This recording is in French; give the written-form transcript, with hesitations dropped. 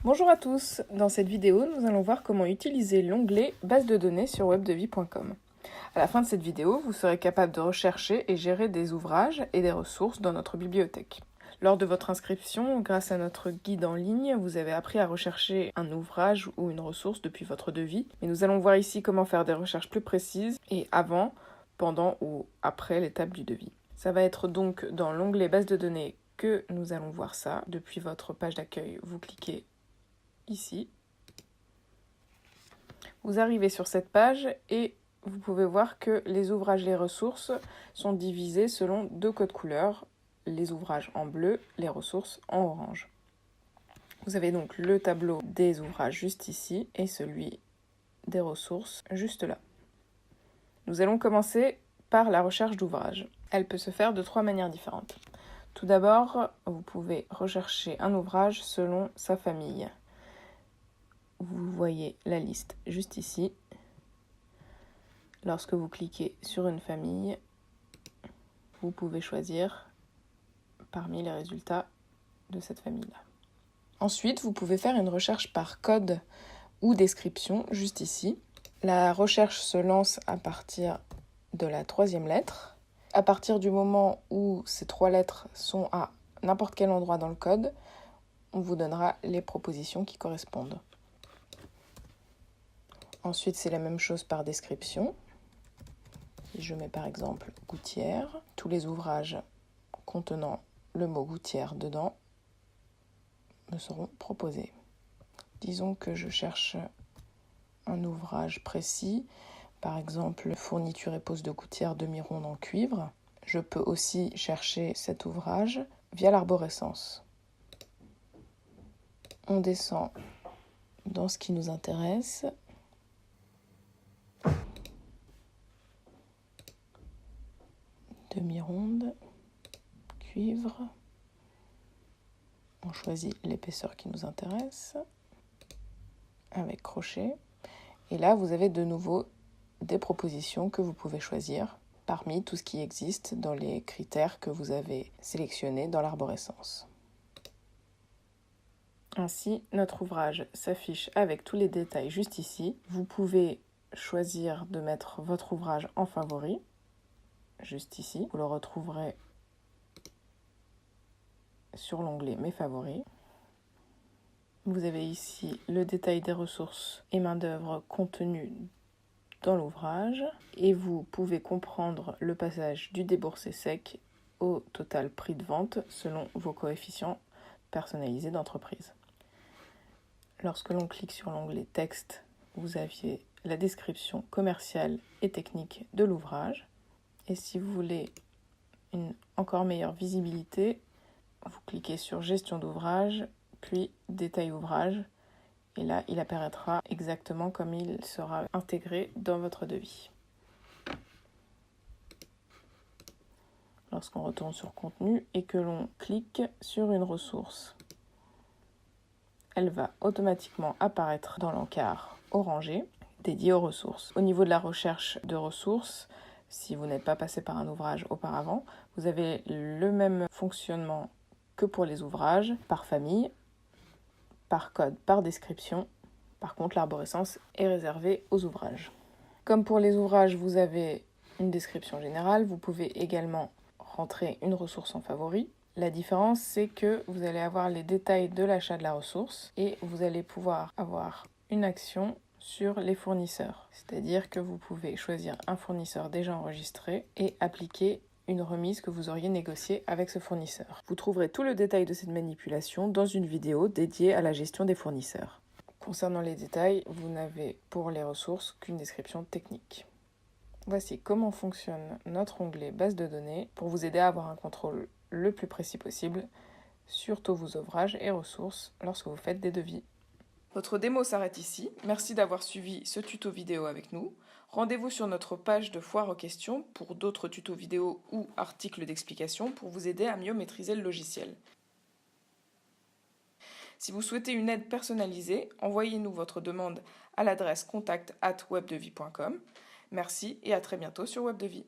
Bonjour à tous, dans cette vidéo nous allons voir comment utiliser l'onglet base de données sur webdevis.com. À la fin de cette vidéo, vous serez capable de rechercher et gérer des ouvrages et des ressources dans notre bibliothèque. Lors de votre inscription, grâce à notre guide en ligne, vous avez appris à rechercher un ouvrage ou une ressource depuis votre devis. Mais nous allons voir ici comment faire des recherches plus précises et avant, pendant ou après l'étape du devis. Ça va être donc dans l'onglet base de données que nous allons voir ça. Depuis votre page d'accueil, vous cliquez ici. Vous arrivez sur cette page et vous pouvez voir que les ouvrages et les ressources sont divisés selon deux codes couleurs, les ouvrages en bleu, les ressources en orange. Vous avez donc le tableau des ouvrages juste ici et celui des ressources juste là. Nous allons commencer par la recherche d'ouvrages. Elle peut se faire de trois manières différentes. Tout d'abord, vous pouvez rechercher un ouvrage selon sa famille. Vous voyez la liste juste ici. Lorsque vous cliquez sur une famille, vous pouvez choisir parmi les résultats de cette famille-là. Ensuite, vous pouvez faire une recherche par code ou description juste ici. La recherche se lance à partir de la troisième lettre. À partir du moment où ces trois lettres sont à n'importe quel endroit dans le code, on vous donnera les propositions qui correspondent. Ensuite, c'est la même chose par description. Je mets par exemple gouttière. Tous les ouvrages contenant le mot gouttière dedans me seront proposés. Disons que je cherche un ouvrage précis, par exemple fourniture et pose de gouttière demi-ronde en cuivre. Je peux aussi chercher cet ouvrage via l'arborescence. On descend dans ce qui nous intéresse. Demi-ronde, cuivre. On choisit l'épaisseur qui nous intéresse avec crochet. Et là, vous avez de nouveau des propositions que vous pouvez choisir parmi tout ce qui existe dans les critères que vous avez sélectionnés dans l'arborescence. Ainsi, notre ouvrage s'affiche avec tous les détails juste ici. Vous pouvez choisir de mettre votre ouvrage en favori, juste ici. Vous le retrouverez sur l'onglet Mes favoris. Vous avez ici le détail des ressources et main-d'œuvre contenues dans l'ouvrage et vous pouvez comprendre le passage du déboursé sec au total prix de vente selon vos coefficients personnalisés d'entreprise. Lorsque l'on clique sur l'onglet texte, vous aviez la description commerciale et technique de l'ouvrage. Et si vous voulez une encore meilleure visibilité, vous cliquez sur gestion d'ouvrage, puis détail ouvrage. Et là, il apparaîtra exactement comme il sera intégré dans votre devis. Lorsqu'on retourne sur contenu et que l'on clique sur une ressource, elle va automatiquement apparaître dans l'encart orangé dédié aux ressources. Au niveau de la recherche de ressources, si vous n'êtes pas passé par un ouvrage auparavant, vous avez le même fonctionnement que pour les ouvrages, par famille, par code, par description. Par contre, l'arborescence est réservée aux ouvrages. Comme pour les ouvrages, vous avez une description générale, vous pouvez également rentrer une ressource en favori. La différence, c'est que vous allez avoir les détails de l'achat de la ressource et vous allez pouvoir avoir une action sur les fournisseurs. C'est-à-dire que vous pouvez choisir un fournisseur déjà enregistré et appliquer une remise que vous auriez négociée avec ce fournisseur. Vous trouverez tout le détail de cette manipulation dans une vidéo dédiée à la gestion des fournisseurs. Concernant les détails, vous n'avez pour les ressources qu'une description technique. Voici comment fonctionne notre onglet base de données pour vous aider à avoir un contrôle le plus précis possible sur tous vos ouvrages et ressources lorsque vous faites des devis. Votre démo s'arrête ici. Merci d'avoir suivi ce tuto vidéo avec nous. Rendez-vous sur notre page de foire aux questions pour d'autres tutos vidéo ou articles d'explication pour vous aider à mieux maîtriser le logiciel. Si vous souhaitez une aide personnalisée, envoyez-nous votre demande à l'adresse contact@webdevis.com. Merci et à très bientôt sur Webdevis.